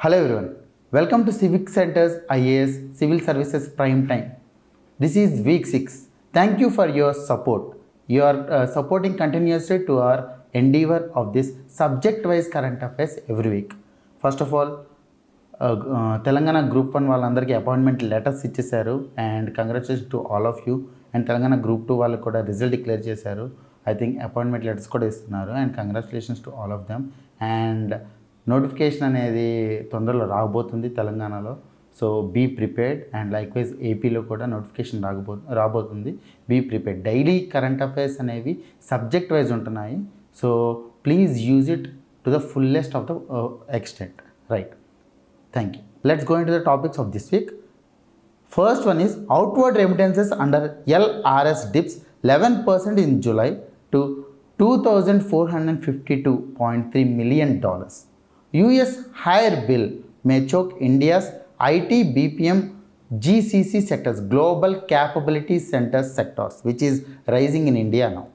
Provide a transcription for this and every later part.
Hello everyone, welcome to CivicCentre's IAS Civil Services Prime Time. This is week 6. Thank you for your support. You are supporting continuously to our endeavor of this subject-wise current affairs every week. First of all, Telangana group 1 వాళ్ళందరికీ appointment letters ఇచ్చేశారు and congratulation to all of you. And Telangana group 2 వాళ్ళకి కూడా result declare చేశారు. I think appointment letters కూడా ఇస్తున్నారు and congratulations to all of them. And notification అనేది తొందరలో రాబోతుంది తెలంగాణలో. So be prepared. And likewise ఏపీలో కూడా నోటిఫికేషన్ రాబోతుంది. Be prepared. Daily current affairs అనేవి సబ్జెక్ట్ వైజ్ ఉంటున్నాయి. So please use it to the fullest of the extent. Right. Thank you. Let's go into the topics of this week. First one is outward remittances under LRS dips 11% in July to $2,452.3 million. US higher bill may choke India's IT, BPM, GCC sectors, Global Capability Centers sectors, which is rising in India now.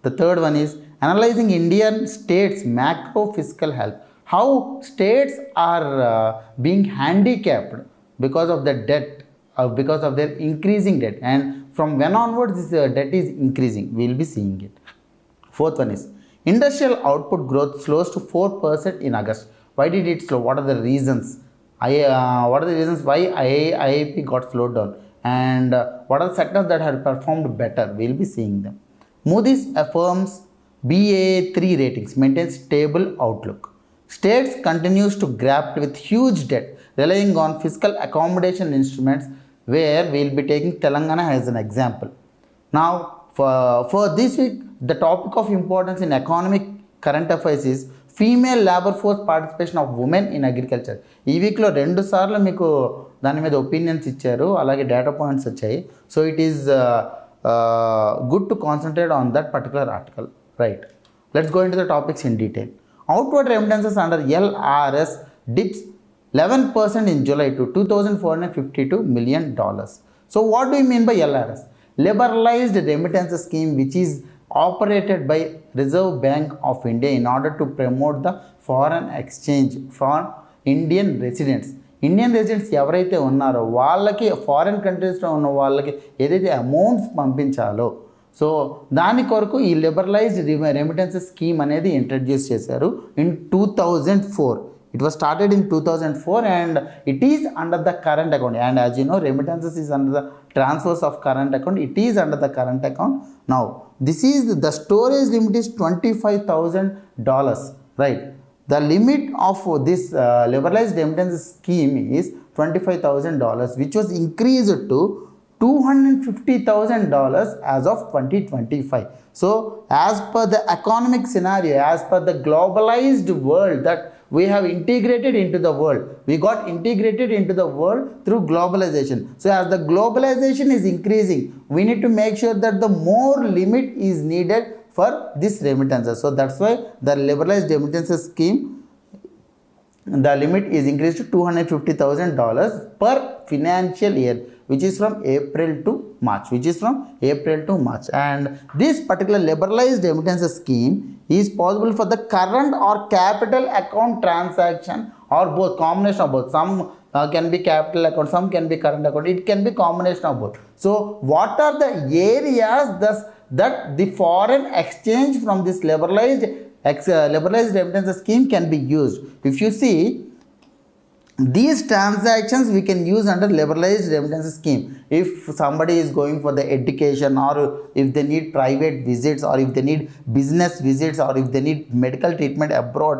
The third one is analyzing Indian states macro-fiscal health. How states are being handicapped because of the debt, because of their increasing debt, and from when onwards this debt is increasing, we will be seeing it. Fourth one is industrial output growth slows to 4% in August. Why did it slow? What are the reasons? What are the reasons why IIP got slowed down, and what are the sectors that have performed better? We will be seeing them. Moody's affirms BA3 ratings, maintains stable outlook. States continues to grapple with huge debt, relying on fiscal accommodation instruments, where we will be taking Telangana as an example. Now, for this week, the topic of importance in economic current affairs is female labor force participation of women in agriculture. ఈ వీక్లో 2 సార్లు మీకు దాని మీద opinions ఇచ్చారు, అలాగే data points వచ్చాయి. So it is good to concentrate on that particular article. Right. Let's go in to the topics in detail. Outward remittances under LRS dips 11% in July to $2,452 million. So what do you mean by LRS? Liberalized remittances scheme, which is operated by Reserve Bank of India in order to promote the foreign exchange for Indian residents. Indian residents ఎవరైతే ఉన్నారో వాళ్ళకి foreign కంట్రీస్లో ఉన్న వాళ్ళకి ఏదైతే amounts పంపించాలో, so దాని కొరకు ఈ లిబరలైజ్డ్ రెమిటెన్సెస్ స్కీమ్ అనేది ఇంట్రడ్యూస్ చేశారు in 2004. It was started in 2004 and it is under the current account. And as you know, remittances is under the transfers of current account. It is under the current account. Now this is the storage limit is $25,000. Right. The limit of this liberalized remittances scheme is $25,000, which was increased to $250,000 as of 2025. So as per the economic scenario, as per the globalized world that we have integrated into the world, we got integrated into the world through globalization. So as the globalization is increasing, we need to make sure that the more limit is needed for this remittances. So that's why the liberalized remittances scheme, the limit is increased to $250,000 per financial year, which is from April to March. And this particular liberalized remittances scheme is possible for the current or capital account transaction, or both, combination of both. Some can be capital account, some can be current account. It can be combination of both. So what are the areas that the foreign exchange from this liberalized remittances scheme can be used? If you see, these transactions we can use under liberalized remittances scheme. If somebody is going for the education, or if they need private visits, or if they need business visits, or if they need medical treatment abroad,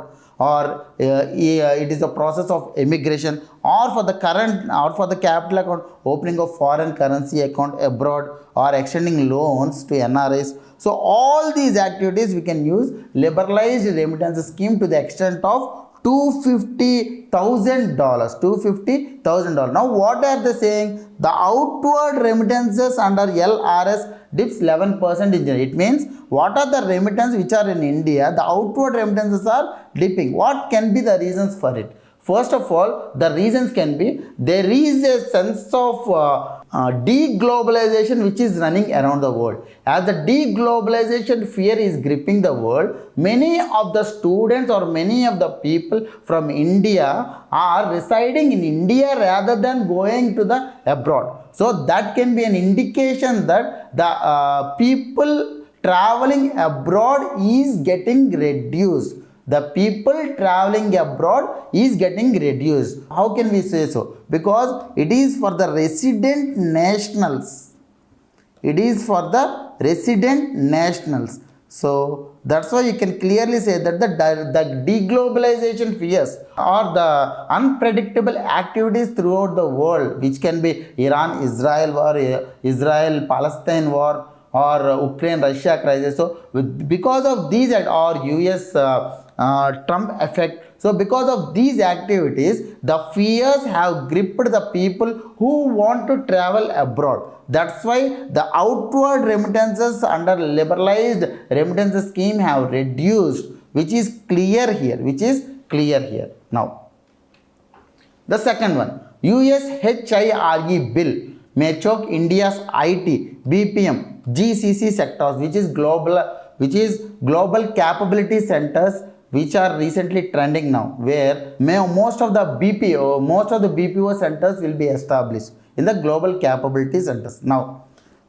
or it is a process of immigration, or for the current or for the capital account, opening of foreign currency account abroad, or extending loans to NRIs. So all these activities we can use liberalized remittances scheme to the extent of $250,000. Now what are they saying? The outward remittances under LRS dips 11% in January. It means what are the remittances which are in India, the outward remittances are dipping. What can be the reasons for it? First of all, the reasons can be there is a sense of deglobalization which is running around the world. As the deglobalization fear is gripping the world, many of the students or many of the people from India are residing in India rather than going to the abroad. So that can be an indication that the people traveling abroad is getting reduced. The people traveling abroad is getting reduced. How can we say so? Because it is for the resident nationals. It is for the resident nationals. So that's why you can clearly say that the deglobalization fears or the unpredictable activities throughout the world, which can be Iran-Israel war, Israel-Palestine war, or Ukraine-Russia crisis. So because of these or US Trump effect, so because of these activities, the fears have gripped the people who want to travel abroad. That's why the outward remittances under liberalized remittances scheme have reduced, which is clear here. Now, the second one, USHIRE bill may choke India's IT, BPM, GCC sectors, which is global capability centers, which are recently trending now, where most of the BPO centers will be established in the global capability centers. Now,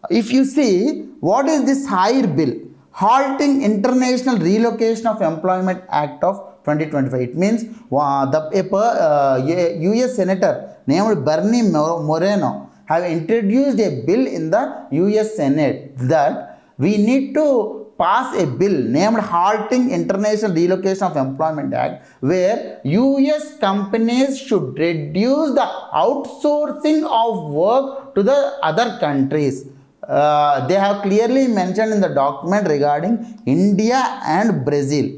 if you see what is this HIRE bill, Halting International Relocation of Employment Act of 2025. It means US Senator named Bernie Moreno have introduced a bill in the US Senate that we need to pass a bill named Halting International Relocation of Employment Act, where US companies should reduce the outsourcing of work to the other countries. They have clearly mentioned in the document regarding India and Brazil,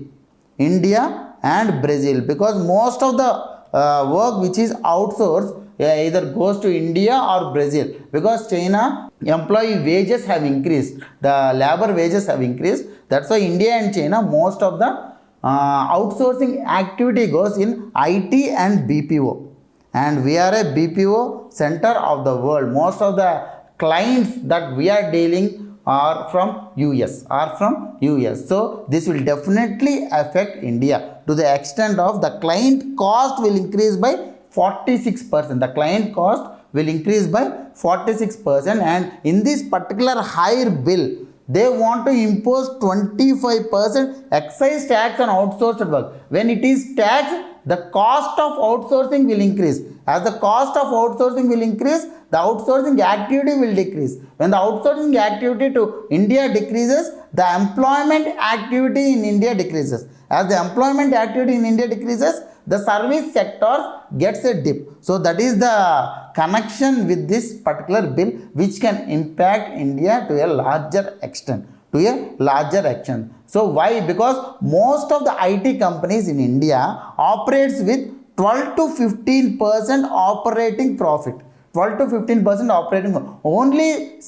because most of the work which is outsourced either goes to India or Brazil, because China employee wages have increased, the labor wages have increased. That's why India and China, most of the outsourcing activity goes in IT and BPO, and we are a BPO center of the world. Most of the clients that we are dealing are from US. So this will definitely affect India to the extent of the client cost will increase by 46%. The client cost will increase by 46%, and in this particular HIRE bill, they want to impose 25% excise tax on outsourced work. When it is taxed, the cost of outsourcing will increase. As the cost of outsourcing will increase, the outsourcing activity will decrease. When the outsourcing activity to India decreases, the employment activity in India decreases. As the employment activity in India decreases, the service sector gets a dip. So that is the connection with this particular bill, which can impact India to a larger extent. So why? Because most of the IT companies in India operates with 12 to 15% operating profit. 12 to 15% operating profit. Only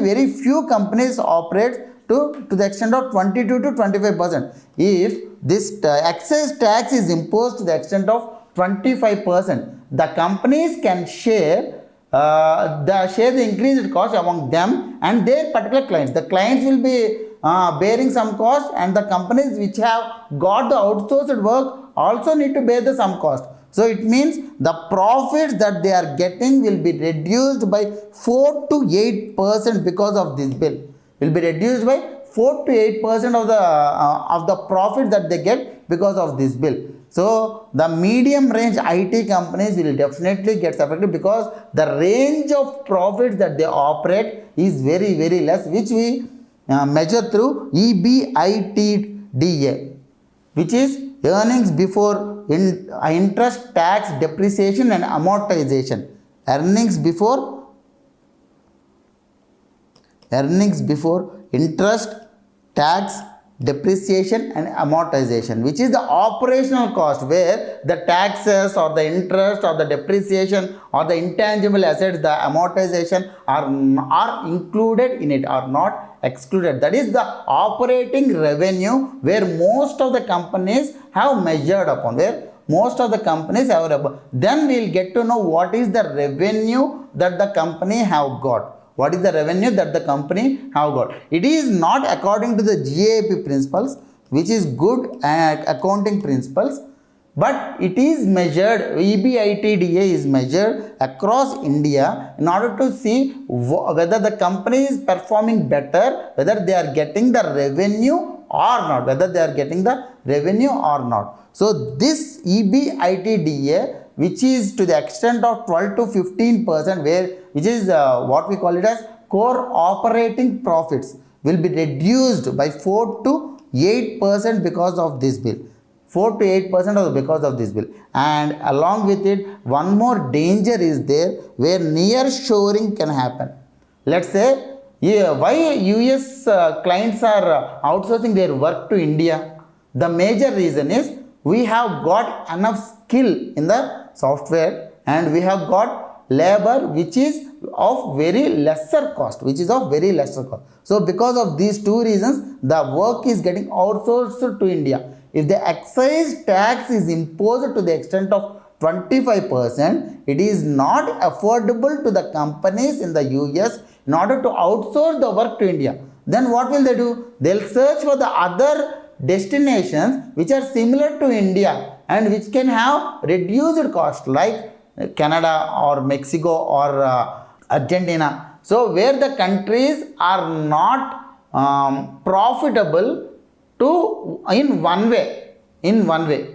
very few companies operate to the extent of 22 to 25%. If this excise tax is imposed to the extent of 25%, the companies can share the increased cost among them and their particular clients. The clients will be bearing some cost, and the companies which have got the outsourced work also need to bear some cost. So it means the profits that they are getting will be reduced by 4 to 8% because of this bill. Will be reduced by 4 to 8% of the profit that they get because of this bill. So the medium range IT companies will definitely get affected, because the range of profits that they operate is very, very less, which we measure through EBITDA, which is earnings before interest, tax, depreciation and amortization. Earnings before interest, tax, depreciation and amortization, which is the operational cost, where the taxes or the interest or the depreciation or the intangible assets, the amortization are included in it, are not excluded. That is the operating revenue, where most of the companies have measured upon, where most of the companies have above. Then we will get to know what is the revenue that the company have got. What is the revenue that the company have got? It is not according to the GAAP principles, which is good accounting principles, but it is measured, EBITDA is measured across India in order to see whether the company is performing better, whether they are getting the revenue or not, whether they are getting the revenue or not. So this EBITDA, which is to the extent of 12 to 15%, which is what we call it as core operating profits, will be reduced by 4 to 8% because of this bill. 4 to 8% because of this bill. And along with it, one more danger is there where near shoring can happen. Let's say, why US clients are outsourcing their work to India? The major reason is we have got enough skill in the software and we have got labor which is of very lesser cost, So because of these two reasons, the work is getting outsourced to India. If the excise tax is imposed to the extent of 25%, it is not affordable to the companies in the US in order to outsource the work to India. Then what will they do? They'll search for the other destinations which are similar to India and which can have reduced cost, like Canada or Mexico or Argentina. So where the countries are not profitable in one way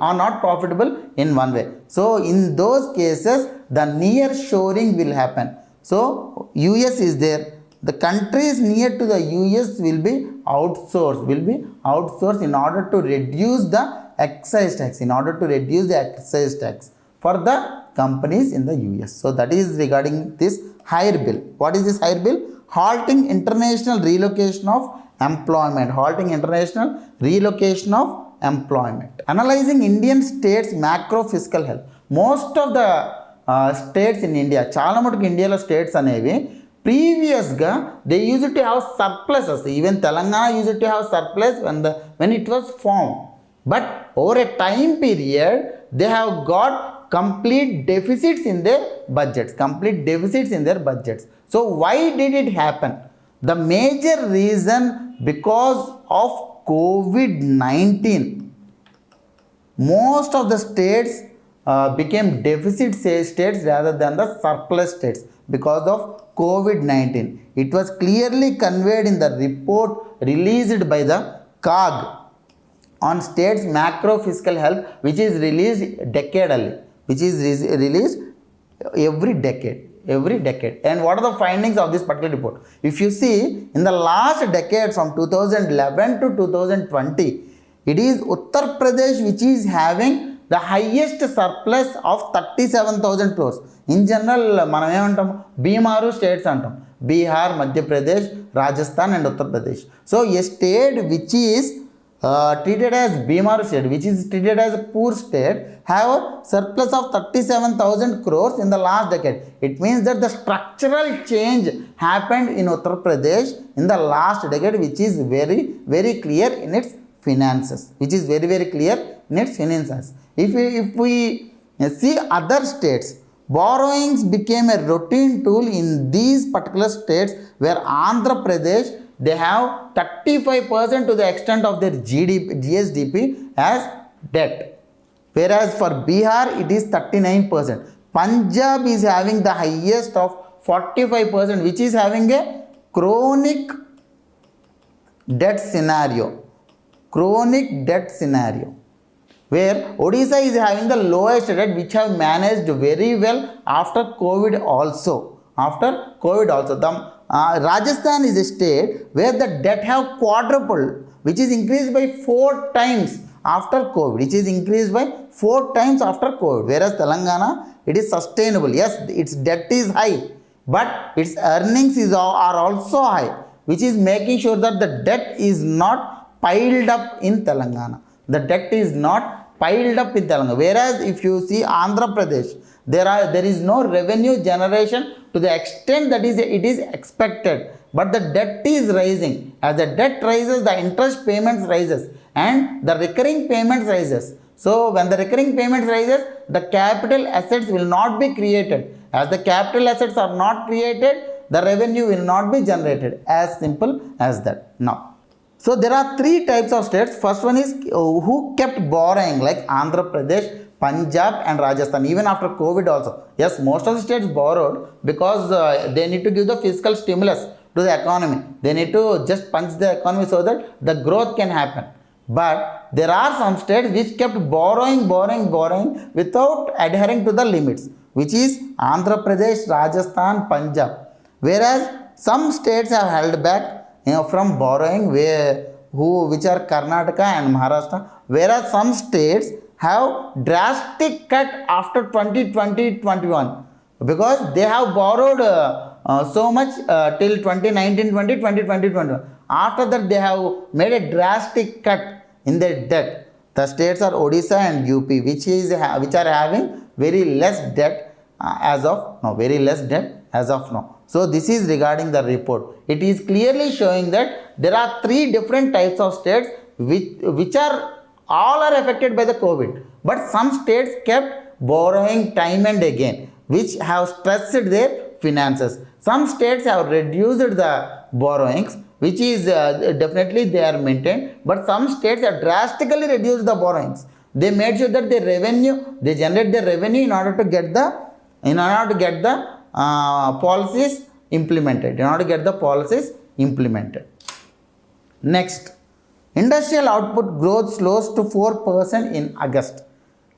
or not profitable in one way. So in those cases, the near shoring will happen. So US is there. The countries near to the US will be outsourced in order to reduce the excise tax, for the companies in the US. So that is regarding this hire bill. What is this hire bill? Halting international relocation of employment. Analyzing Indian states macro-fiscal health. Most of the states in India, చాలా మటుకు ఇండియాలో states అనేవి ప్రీవియస్గా they use to have surpluses. Even Telangana use to have surplus when it was formed. But over a time period, they have got complete deficits in their budgets. So why did it happen? The major reason, because of COVID-19, most of the states became deficit states rather than the surplus states because of COVID-19. It was clearly conveyed in the report released by the CAG on states macro-fiscal health, which is released decadally, every decade. And what are the findings of this particular report? If you see, in the last decade from 2011 to 2020, it is Uttar Pradesh which is having the highest surplus of 37,000 crores. In general, మనం ఏమంటాం, బీమారు states అంటాం, Bihar, Madhya Pradesh, Rajasthan and Uttar Pradesh. So A state which is treated as Bhimaru state, which is treated as a poor state, have a surplus of 37,000 crores in the last decade. It means that the structural change happened in Uttar Pradesh in the last decade, which is very, very clear in its finances. If we see other states, borrowings became a routine tool in these particular states, where Andhra Pradesh, they have 35% to the extent of their GSDP as debt, whereas for Bihar it is 39%. Punjab is having the highest of 45%, which is having a chronic debt scenario, where Odisha is having the lowest debt, which have managed very well after COVID also. Rajasthan is a state where the debt have quadrupled, which is increased by 4 times after COVID, whereas Telangana, it is sustainable. Yes, its debt is high, but its earnings are also high, which is making sure that the debt is not piled up in Telangana. Whereas if you see Andhra Pradesh, there is no revenue generation to the extent that it is expected, but the debt is rising. As the debt rises, the interest payments rises and the recurring payments rises. So when the recurring payments rises, the capital assets will not be created. As the capital assets are not created, the revenue will not be generated. As simple as that. Now, so there are three types of states. First one is who kept borrowing, like Andhra Pradesh, Punjab and Rajasthan, even after COVID also. Yes, most of the states borrowed because they need to give the fiscal stimulus to the economy. They need to just punch the economy so that the growth can happen. But there are some states which kept borrowing without adhering to the limits, which is Andhra Pradesh, Rajasthan, Punjab. Whereas some states have held back from borrowing, which are Karnataka and Maharashtra. Whereas some states have drastic cut after 2020-21 because they have borrowed so much till 2019-20, 2020-21. After that, they have made a drastic cut in their debt. The states are Odisha and UP, which are having very less debt as of now. So this is regarding the report. It is clearly showing that there are three different types of states which are all are affected by the COVID. But some states kept borrowing time and again, which have stressed their finances. Some states have reduced the borrowings, which is definitely they are maintained, but some states have drastically reduced the borrowings. They made sure that they generate the revenue in order to get the policies implemented. Next, industrial output growth slows to 4% in August.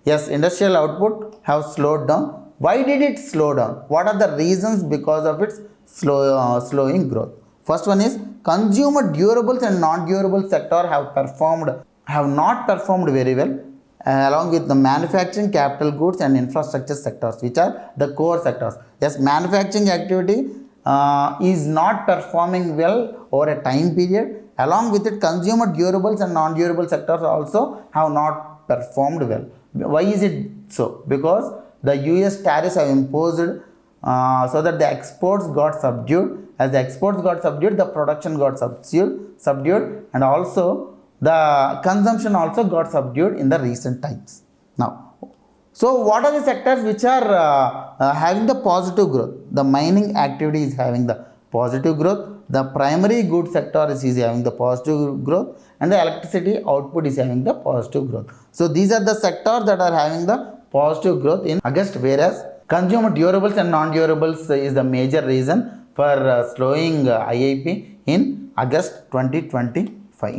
Yes, industrial output have slowed down. Why did it slow down? What are the reasons because of its slowing growth? First one is consumer durables and non-durable sector have not performed very well, along with the manufacturing, capital goods and infrastructure sectors, which are the core sectors. Yes, manufacturing activity is not performing well over a time period. Along with it, consumer durables and non-durable sectors also have not performed well. Why is it so? Because the US tariffs have imposed so that the exports got subdued. As the exports got subdued, the production got subdued, and also the consumption also got subdued in the recent times. Now, so what are the sectors which are having the positive growth? The mining activity is having the positive growth. The primary goods sector is having the positive growth, and the electricity output is having the positive growth. So these are the sectors that are having the positive growth in August, whereas consumer durables and non-durables is the major reason for slowing IIP in August 2025.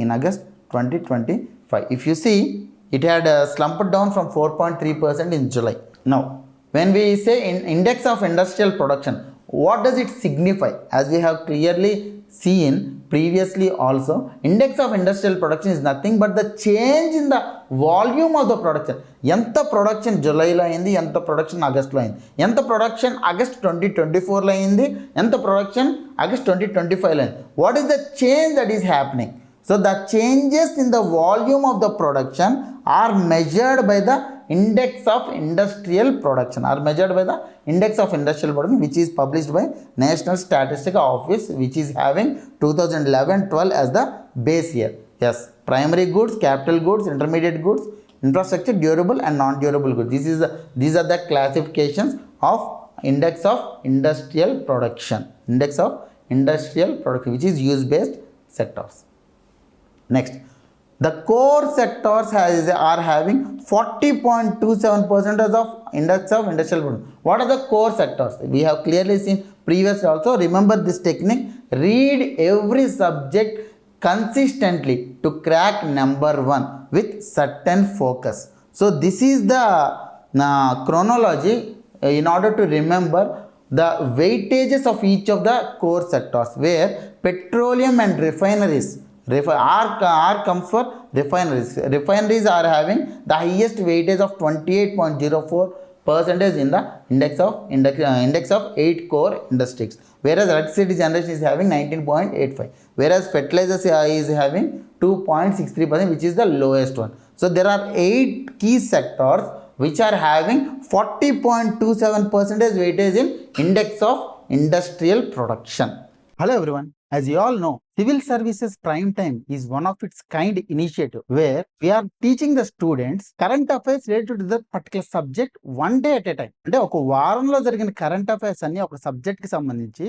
If you see, it had slumped down from 4.3% in July. Now, when we say index of industrial production, what does it signify? As we have clearly seen previously also, index of industrial production is nothing but the change in the volume of the production. Yanta production July lo ayindi, yanta production August lo ayindi, yanta production August 2024 lo ayindi, yanta production August 2025 lo ayindi. What is the change that is happening? So the changes in the volume of the production are measured by the index of industrial production, which is published by National Statistical Office, which is having 2011-12 as the base year. Yes, primary goods, capital goods, intermediate goods, infrastructure, durable and non-durable goods. These are the classifications of index of industrial production, which is use-based sectors. Next, the core sectors are having 40.27% of index of industrial production. What are the core sectors? We have clearly seen previously also. Remember this technique. Read every subject consistently to crack number 1 with certain focus. So this is the chronology in order to remember the weightages of each of the core sectors, where petroleum and refineries comes for refineries. Refineries are having the highest weightage of 28.04% in the index of 8 core industries, whereas electricity generation is having 19.85, whereas fertilizers is having 2.63%, which is the lowest one. So there are 8 key sectors which are having 40.27% weightage in index of industrial production. Hello everyone. As you all know, Civil Services Prime Time is one of its kind initiative where we are teaching the students current affairs related to the particular subject one day at a time. అంటే ఒక వారంలో జరిగిన current affairs అన్ని ఒక subject కి సంబంధించి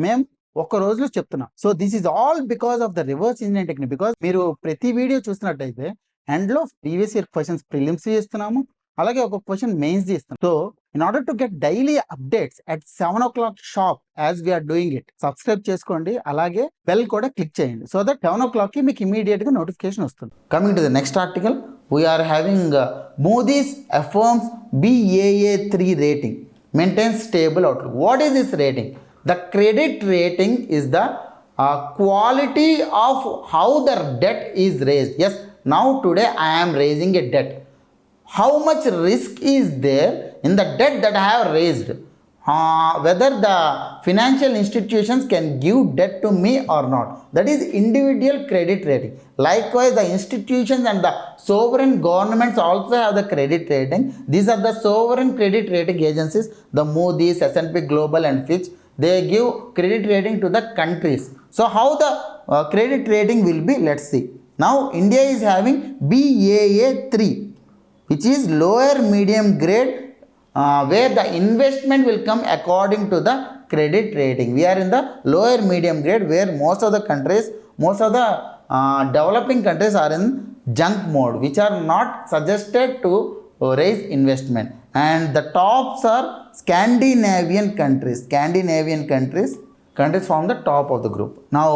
మేము ఒక రోజులో చెప్తున్నాం. So this is all because of the reverse engineering technique. Because మీరు ప్రతి వీడియో చూసినట్టయితే ఎండ్ లో ప్రీవియస్ ఇయర్ క్వశ్చన్స్ ప్రిలిమ్స్ చేస్తున్నాము, అలాగే ఒక క్వశ్చన్ మెయిన్స్ చేస్తాం. So in order to get daily updates at 7 o'clock sharp as we are doing it, subscribe చేసుకోండి, అలాగే బెల్ కూడా క్లిక్ చేయండి సో దట్ 7 o'clock కి మీకు ఇమీడియట్ గా నోటిఫికేషన్ వస్తుంది. Coming to the next article, we are having Moody's affirms Baa3 rating maintains stable outlook. What is this rating? The credit rating is the quality of how the debt is raised. Yes, now today I am raising a debt. How much risk is there in the debt that I have raised? Whether the financial institutions can give debt to me or not. That is individual credit rating. Likewise, the institutions and the sovereign governments also have the credit rating. These are the sovereign credit rating agencies, the Moody's, S&P Global and Fitch. They give credit rating to the countries. So how the credit rating will be? Let's see. Now India is having Baa3, which is lower medium grade, where the investment will come according to the credit rating. We are in the lower medium grade, where most of the countries, most of the developing countries are in junk mode, which are not suggested to raise investment. And the tops are Scandinavian countries. Countries from the top of the group. Now,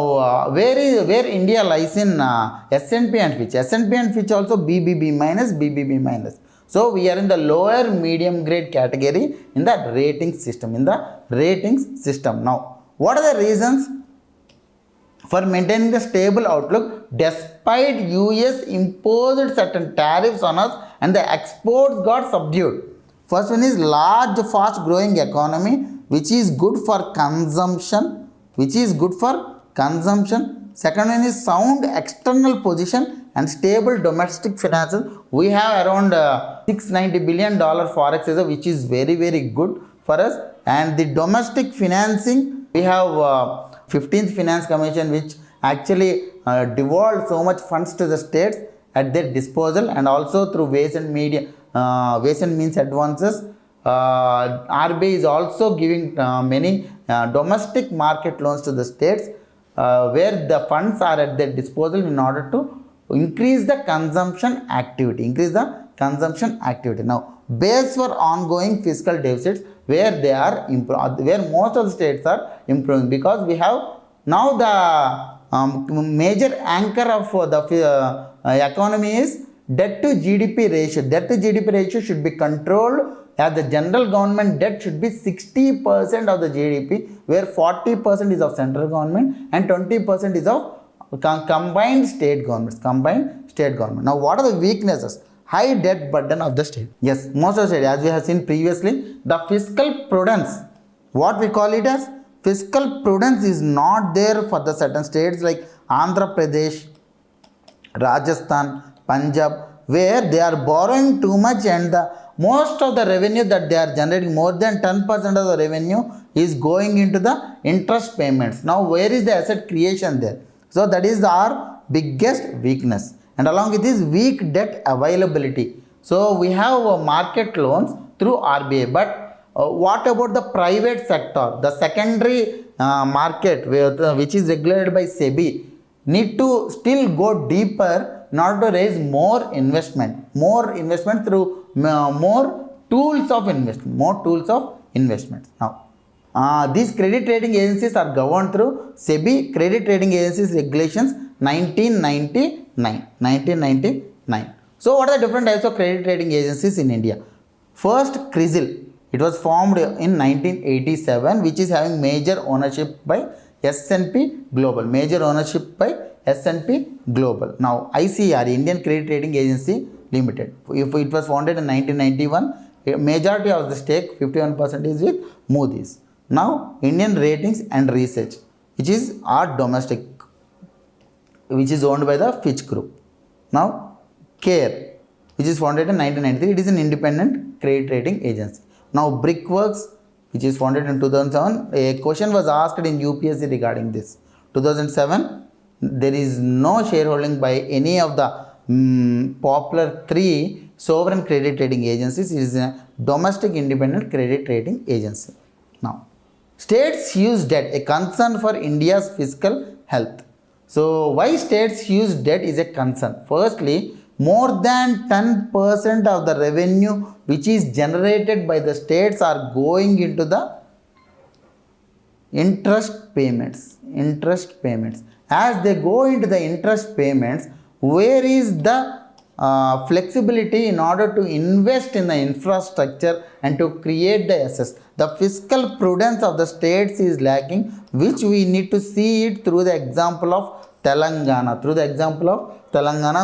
where India lies in S&P and Fitch. S&P and Fitch also BBB minus. So we are in the lower medium grade category in the rating system. Now, what are the reasons for maintaining the stable outlook despite US imposed certain tariffs on us and the exports got subdued? First one is large fast growing economy, which is good for consumption. Second one is sound external position and stable domestic finances. We have around $690 billion forex reserve, which is very, very good for us. And the domestic financing, we have 15th Finance Commission, which actually devolved so much funds to the states at their disposal, and also through ways and means advances. RBI is also giving many domestic market loans to the states, where the funds are at their disposal in order to increase the consumption activity. Now, base for ongoing fiscal deficits, where they are where most of the states are improving, because we have now the major anchor of the economy is debt to GDP ratio. Debt to GDP ratio should be controlled, as the general government debt should be 60% of the GDP, where 40% is of central government and 20% is of combined state governments. Now, what are the weaknesses? High debt burden of the state. Yes, most of the state, as we have seen previously, the fiscal prudence, what we call it as fiscal prudence, is not there for the certain states like Andhra Pradesh, Rajasthan, Punjab, where they are borrowing too much, and the most of the revenue that they are generating, more than 10% of the revenue is going into the interest payments. Now, where is the asset creation there? So that is our biggest weakness. And along with this, weak debt availability. So we have market loans through RBI, but what about the private sector? The secondary market, which is regulated by SEBI, need to still go deeper in order to raise more investment through more tools of investment. Now, these credit rating agencies are governed through SEBI Credit Rating Agencies Regulations 1999. So what are the different types of credit rating agencies in India? First, CRISIL. It was formed in 1987, which is having major ownership by S&P Global. Now, ICR, Indian Credit Rating Agency Limited. If it was founded in 1991, majority of the stake, 51%, is with Moody's. Now, Indian Ratings and Research, which is our domestic, which is owned by the Fitch Group. Now, CARE, which is founded in 1993, it is an independent credit rating agency. Now, Brickworks, which is founded in 2007, a question was asked in UPSC regarding this. 2007, there is no shareholding by any of the popular 3 sovereign credit rating agencies. It is a domestic independent credit rating agency. Now, states use debt, a concern for India's fiscal health. So, why states use debt is a concern. Firstly, more than 10% of the revenue which is generated by the states are going into the interest payments. As they go into the interest payments, where is the flexibility in order to invest in the infrastructure and to create the assets? The fiscal prudence of the states is lacking, which we need to see it through the example of Telangana,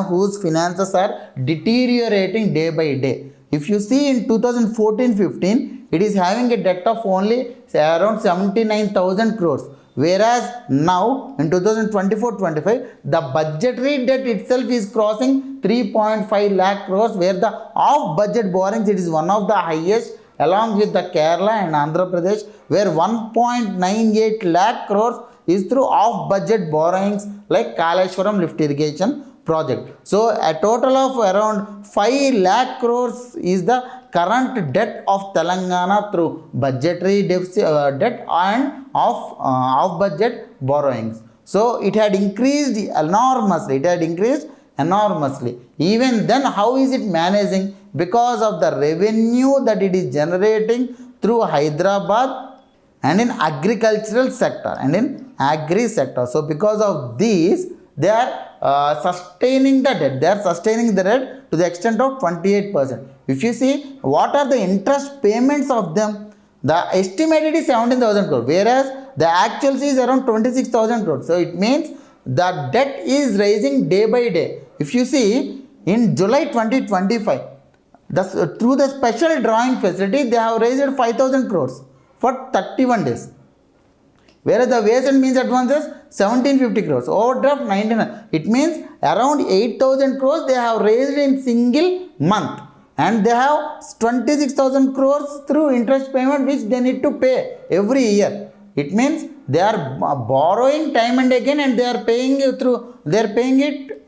whose finances are deteriorating day by day. If you see in 2014-15, it is having a debt of only around 79,000 crores. Whereas now in 2024-25, the budgetary debt itself is crossing 3.5 lakh crores, where the off-budget borrowings, it is one of the highest along with the Kerala and Andhra Pradesh, where 1.98 lakh crores is through off-budget borrowings like Kaleshwaram lift irrigation project. So a total of around 5 lakh crores is the current debt of Telangana through budgetary debt and off-budget borrowings. So it had increased enormously. Even then, how is it managing? Because of the revenue that it is generating through Hyderabad and in agricultural sector and in agri sector. So because of these, they are sustaining the debt. To the extent of 28%. If you see what are the interest payments of them, the estimated is 17,000 crore, whereas the actual is around 26,000 crore. So it means the debt is rising day by day. If you see in July 2025, through the special drawing facility, they have raised 5,000 crores for 31 days. Whereas the ways and means advances 1750 crores, overdraft 99. It means around 8,000 crores they have raised in single month, and they have 26,000 crores through interest payment which they need to pay every year. It means they are borrowing time and again, and they are paying it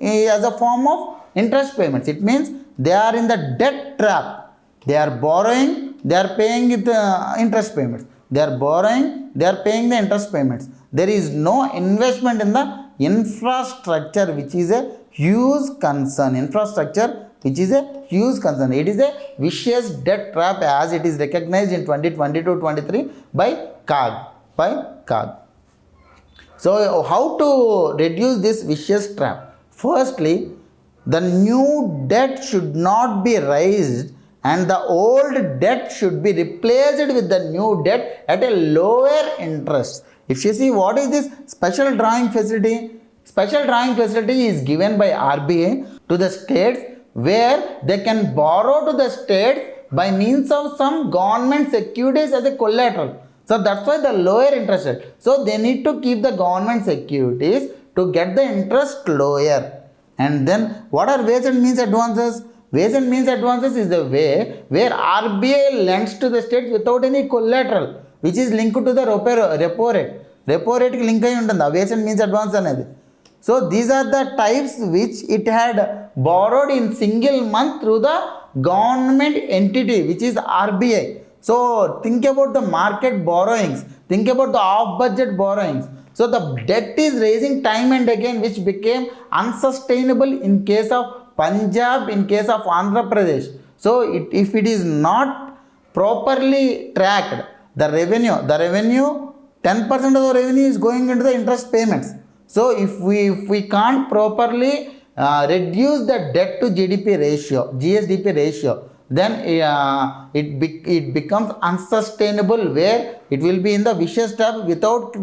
as a form of interest payments. It means they are in the debt trap. They are borrowing, they are paying the interest payments. They are borrowing, they are paying the interest payments. There is no investment in the infrastructure, which is a huge concern. It is a vicious debt trap as it is recognized in 2022-23 by CAG. So how to reduce this vicious trap? Firstly, the new debt should not be raised, and the old debt should be replaced with the new debt at a lower interest. If you see what is this special drawing facility? Special drawing facility is given by RBI to the states, where they can borrow to the states by means of some government securities as a collateral. So that's why the lower interest rate. So they need to keep the government securities to get the interest lower. And then what are ways and means advances? Ways and means advances is the way where RBI lends to the states without any collateral, which is linked to the repo rate. Repo rate link ayi untundi ways and means advance anedi. So these are the types which it had borrowed in single month through the government entity, which is RBI. So think about the market borrowings, think about the off-budget borrowings. So the debt is raising time and again, which became unsustainable in case of Punjab, in case of Andhra Pradesh. So if it is not properly tracked, the revenue, 10% of the revenue is going into the interest payments. So if we can't properly reduce the debt to GDP ratio, GSDP ratio, then it becomes unsustainable, where it will be in the vicious trap without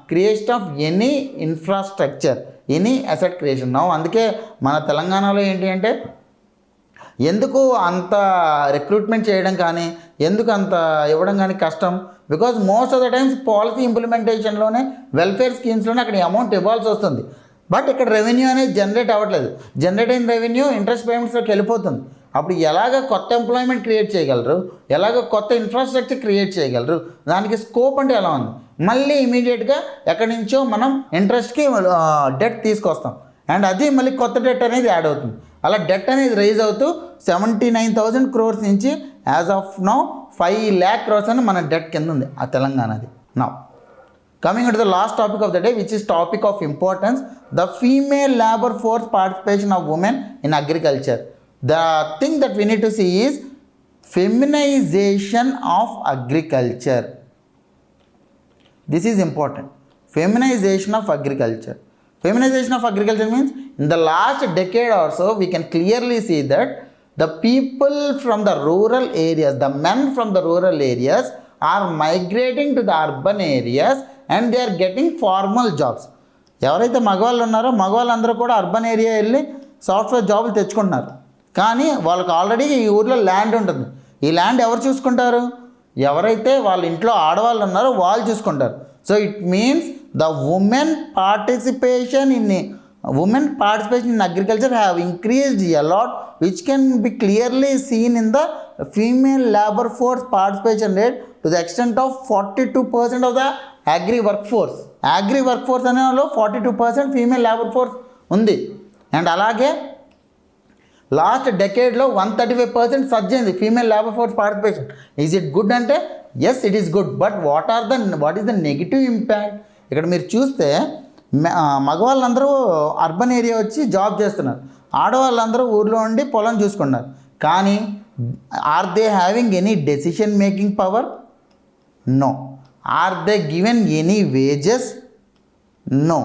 creation of any infrastructure, any asset creation. Now అందుకే మన తెలంగాణలో ఏంటి అంటే ఎందుకు అంత recruitment చేయడం కానీ ఎందుకు అంత ఇవ్వడం కానీ కష్టం, because most of the times policy ఇంప్లిమెంటేషన్లోనే వెల్ఫేర్ స్కీమ్స్లోనే అక్కడ అమౌంట్ ఇవ్వాల్సి వస్తుంది. బట్ ఇక్కడ రెవెన్యూ అనేది జనరేట్ అవ్వట్లేదు. జనరేట్ అయిన రెవెన్యూ ఇంట్రెస్ట్ పేమెంట్స్లోకి వెళ్ళిపోతుంది. అప్పుడు ఎలాగ కొత్త ఎంప్లాయ్మెంట్ క్రియేట్ చేయగలరు, ఎలాగ కొత్త ఇన్ఫ్రాస్ట్రక్చర్ క్రియేట్ చేయగలరు, దానికి స్కోప్ అంటే ఎలా ఉంది? మళ్ళీ ఇమీడియట్గా ఎక్కడి నుంచో మనం ఇంట్రెస్ట్కి డెట్ తీసుకొస్తాం, అండ్ అది మళ్ళీ కొత్త డెట్ అనేది యాడ్ అవుతుంది. అలా డెట్ అనేది రైజ్ అవుతూ 79,000 crores నుంచి as of now 5 lakh crores అని మన డెట్ కింద ఉంది ఆ తెలంగాణది. Now coming to the last topic of the day, which is topic of importance, the female labour force participation of women in agriculture. The thing that we need to see is feminization of agriculture. This is important. Feminization of agriculture. Feminization of agriculture means in the last decade or so we can clearly see that the people from the rural areas, the men from the rural areas are migrating to the urban areas and they are getting formal jobs. ఎవరైతే మగవాళ్ళు ఉన్నారో మగవాళ్ళందరూ కూడా urban area వెళ్ళి software జాబులు తెచ్చుకుంటున్నారు. కానీ వాళ్ళకి already ఈ ఊర్లో ల్యాండ్ ఉంటుంది. ఈ ల్యాండ్ ఎవరు చూసుకుంటారు? ఎవరైతే వాళ్ళ ఇంట్లో ఆడవాళ్ళు ఉన్నారో వాళ్ళు చూసుకుంటారు. So it means the women participation in agriculture have increased a lot, which can be clearly seen in the female labour force participation rate to the extent of 42% of the agri work force. Agri work force అనే వాళ్ళు 42% female labour force ఉంది. And అలాగే last డెకేడ్లో 135% surge అయింది female labour force participation. Is it good అంటే yes it is good, but what is the negative impact? ఇక్కడ మీరు చూస్తే మగవాళ్ళందరూ అర్బన్ ఏరియా వచ్చి జాబ్ చేస్తున్నారు, ఆడవాళ్ళందరూ ఊర్లో ఉండి పొలం చూసుకున్నారు. కానీ are they having any decision making power? No. Are they given any wages? No.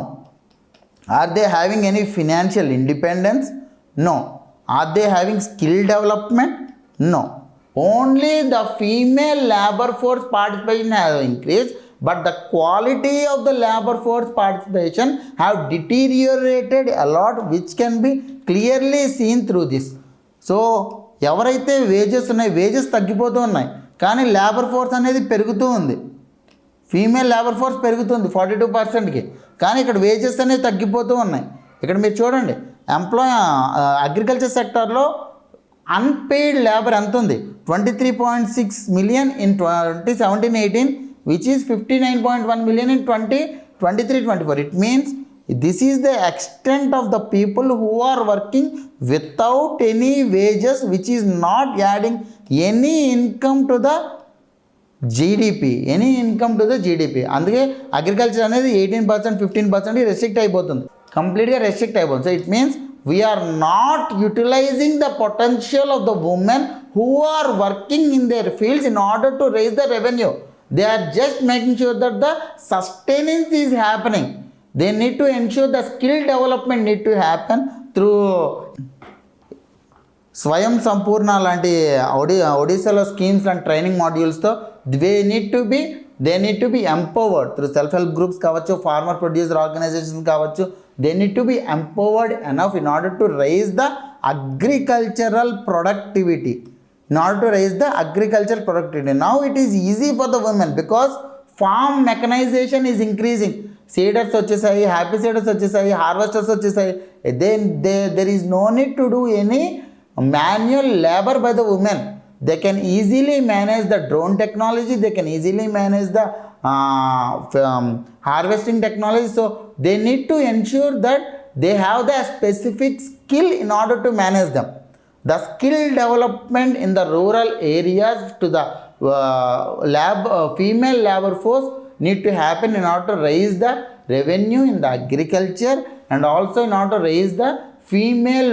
Are they having any financial independence? No. Are they having skill development? No. Only the female labor force participation has increased, but the quality of the labor force participation have deteriorated a lot, which can be clearly seen through this. So ఎవరైతే wages ఉన్నాయి, wages తగ్గిపోతూ ఉన్నాయి, కానీ labour force అనేది పెరుగుతూ ఉంది. Female labour force పెరుగుతుంది 42%కి, కానీ ఇక్కడ వేజెస్ అనేవి తగ్గిపోతూ ఉన్నాయి. ఇక్కడ మీరు చూడండి, అగ్రికల్చర్ సెక్టార్లో అన్పెయిడ్ లేబర్ ఎంత ఉంది? 23.6 million in 2017-18, which is 59.1 million in 2023-24. It means this is the extent of the people who are working without any wages, which is not adding any income to the GDP. అందుకే agriculture అనేది 18%, 15% restrict అయిపోతుంది, కంప్లీట్గా restrict అయిపోతుంది. So it means we are not utilising the potential of the women who are working in their fields in order to raise the revenue. They are just making sure that the sustenance is happening. They need to ensure the skill development need to happen through Swayam Sampurna లాంటి ఒడిశాలో schemes and training మాడ్యూల్స్తో they need to be empowered through self help groups కావచ్చు, farmer producer organisation కావచ్చు. They need to be empowered enough in order to raise the agricultural productivity. Now it is easy for the women because farm mechanization is increasing. Seeders వచ్చేసాయి, happy seeders వచ్చేసాయి, harvesters వచ్చేసాయి. There is no need to do any manual labor by the women. They can easily manage the drone technology, they can easily manage the harvesting technology. So they need to ensure that they have the specific skill in order to manage them. The skill development in the rural areas to the female labor force need to happen in order to raise the revenue in the agriculture, and also in order to raise the female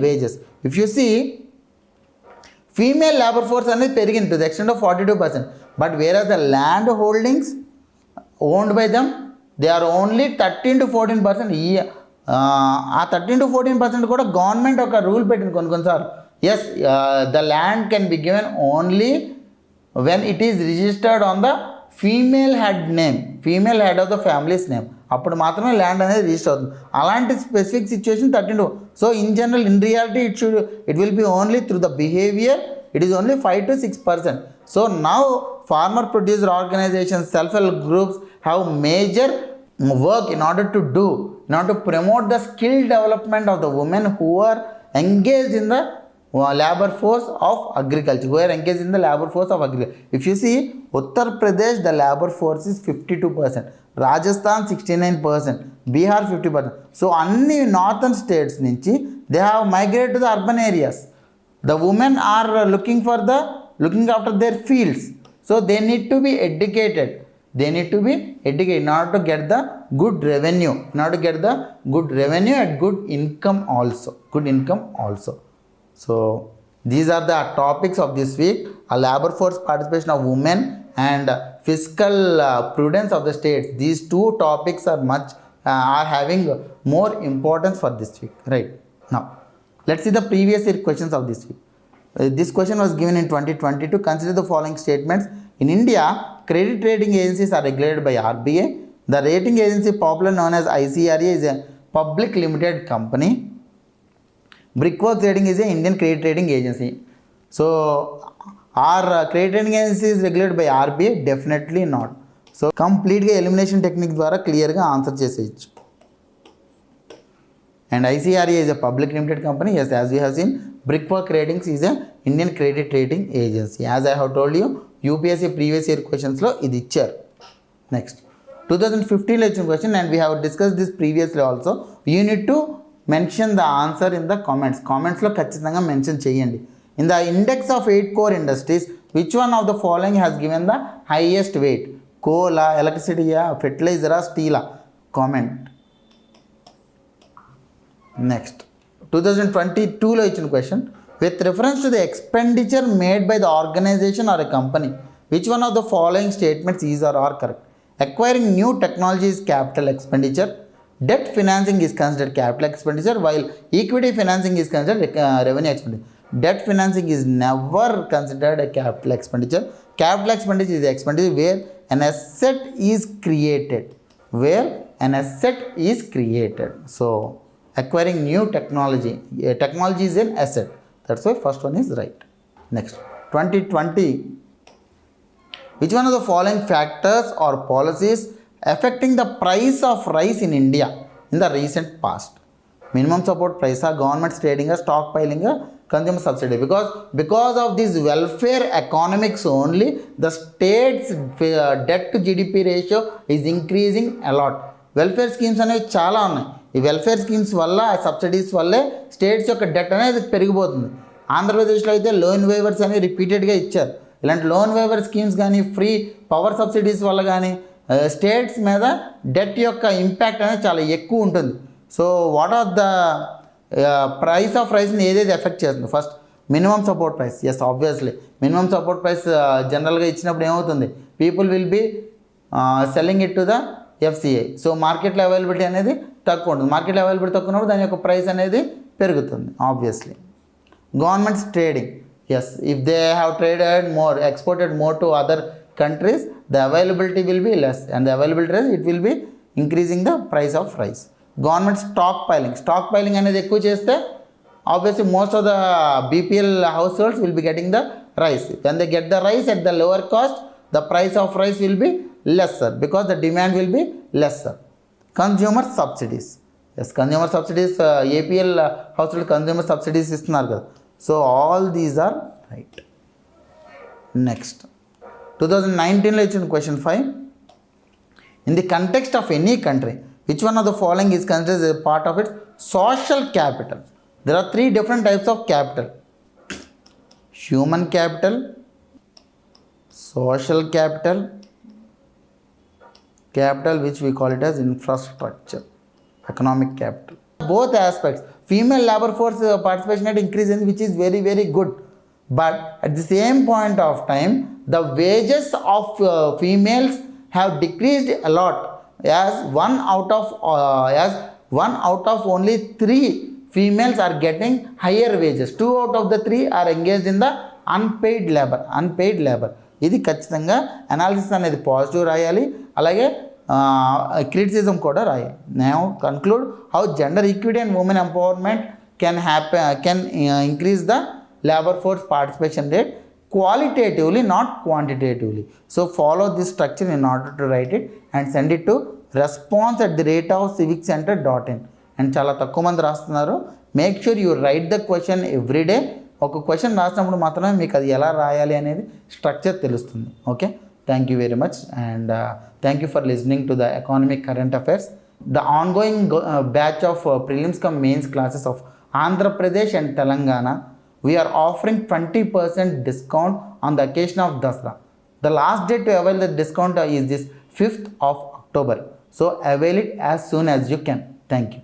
wages. If you see, female labor force అనేది పెరిగింది to the extent of 42%, but whereas the land holdings owned by them, they are only 13 to 14%. ఆ 13 to 14% కూడా government ఒక rule పెట్టింది కొన్నిసార్లు. Yes, the land can be given only when it is registered on the female head of the family's name. అప్పుడు మాత్రమే land అనేది register అవుతుంది. అలాంటి specific situation 13. So in general, in reality it will be only through the behaviour. It is only 5 to 6%. So now farmer producer organizations, self-help groups have major work in order to promote the skill development of the women who are engaged in the labor force of agriculture, who are engaged in the labor force of agriculture. If you see, Uttar Pradesh, the labor force is 52%, Rajasthan 69%, Bihar 50%. So అన్ని northern states నుంచి they have migrated to the urban areas. The women are looking after their fields, so they need to be educated. In order to get the good revenue, and good income also. So these are the topics of this week: a labor force participation of women and fiscal prudence of the states. These two topics are having more importance for this week. Right, now let's see the previous year questions of this week. This question was given in 2022. Consider the following statements. In India, credit rating agencies are regulated by RBI. The rating agency, popularly known as ICRA, is a public limited company. Brickworks Rating is an Indian credit rating agency. So, are credit rating agency is regulated by RBI? Definitely not. So, complete elimination technique ద్వారా clear గా answer చేసేయచ్చు. And ICRA is a public limited company. Yes, as we have seen, Brickwork Ratings is a Indian credit rating agency. As I have told you, UPSC previous year questions లో ఇది ఇచ్చారు. Next, 2015 లో ఇచ్చిన question, and we have discussed this previously also. You need to mention the answer in the comments లో ఖచ్చితంగా mention చేయండి. In the index of 8 core industries, which one of the following has given the highest weight? Coal, electricity, fertilizer, steel? Comment. Next, 2022 లో ఇచ్చిన question, with reference to the expenditure made by the organization or a company, which one of the following statements is or are correct? Acquiring new technology is capital expenditure. Debt financing is considered capital expenditure, while equity financing is considered revenue expenditure. Debt financing is never considered a capital expenditure. Capital expenditure is the expenditure where an asset is created. So, acquiring new technology. Technology is an asset. That's why first one is right. Next, 2020. Which one of the following factors or policies affecting the price of rice in India in the recent past? Minimum support price, government trading, stockpiling, consumer subsidy. Because of this welfare economics only, the state's debt to GDP ratio is increasing a lot. Welfare schemes అనేవి చాలా ఉన్నాయి. ఈ welfare schemes వల్ల, subsidies వల్లే states యొక్క debt అనేది పెరిగిపోతుంది. ఆంధ్రప్రదేశ్లో అయితే లోన్ వేవర్స్ అనేవి రిపీటెడ్గా ఇచ్చారు. ఇలాంటి లోన్ వేవర్ స్కీమ్స్ కానీ, ఫ్రీ పవర్ సబ్సిడీస్ వల్ల కానీ స్టేట్స్ మీద డెట్ యొక్క ఇంపాక్ట్ అనేది చాలా ఎక్కువ ఉంటుంది. So what are the price of రైస్ని ఏదైతే ఎఫెక్ట్ చేస్తుంది? First, minimum support price. Yes, obviously minimum support price జనరల్గా ఇచ్చినప్పుడు ఏమవుతుంది? People will be selling it to the FCI. సో మార్కెట్లో అవైలబిలిటీ అనేది తక్కువ ఉంటుంది. మార్కెట్లో అవైలబిలిటీ తక్కువ ఉన్నప్పుడు దాని యొక్క ప్రైస్ అనేది పెరుగుతుంది obviously. Governments trading. Yes, if they have exported more to other countries, the availability will be less, and the availability rate, it will be increasing the price of rice. Government stockpiling అనేది ఎక్కువ చేస్తే obviously most of the BPL households will be getting the rice. When they get the rice at the lower cost, the price of rice will be lesser because the demand will be lesser. Consumer subsidies. Yes, consumer subsidies, APL household consumer subsidies ఇస్తున్నారు కదా. So all these are right. Next, 2019 లో ఇచ్చిన question 5. In the context of any country, which one of the following is considered as a part of its social capital? There are 3 different types of capital: human capital, social capital, which we call it as infrastructure, economic capital. Both aspects, female labor force participation rate increases, which is very, very good. But at the same point of time, the wages of females have decreased a lot, as one out of only 3 females are getting higher wages. 2 out of the 3 are engaged in the unpaid labor. ఇది ఖచ్చితంగా analysis అనేది positive రాయాలి, అలాగే criticism కూడా రాయాలి. Now conclude how gender equity and women empowerment can increase the labor force participation rate qualitatively, not quantitatively. So follow this structure in order to write it and send it to response@civiccentre.in. And చాలా తక్కువ మంది రాస్తున్నారు. Make sure you write the question every day. ఒక question రాసినప్పుడు మాత్రమే మీకు అది ఎలా రాయాలి అనేది స్ట్రక్చర్ తెలుస్తుంది. Okay, thank you very much and thank you for listening to the economic current affairs. The ongoing batch of prelims cum mains classes of Andhra Pradesh and Telangana, we are offering 20% discount on the occasion of Dasra. The last date to avail the discount is this 5th of October. So avail it as soon as you can. Thank you.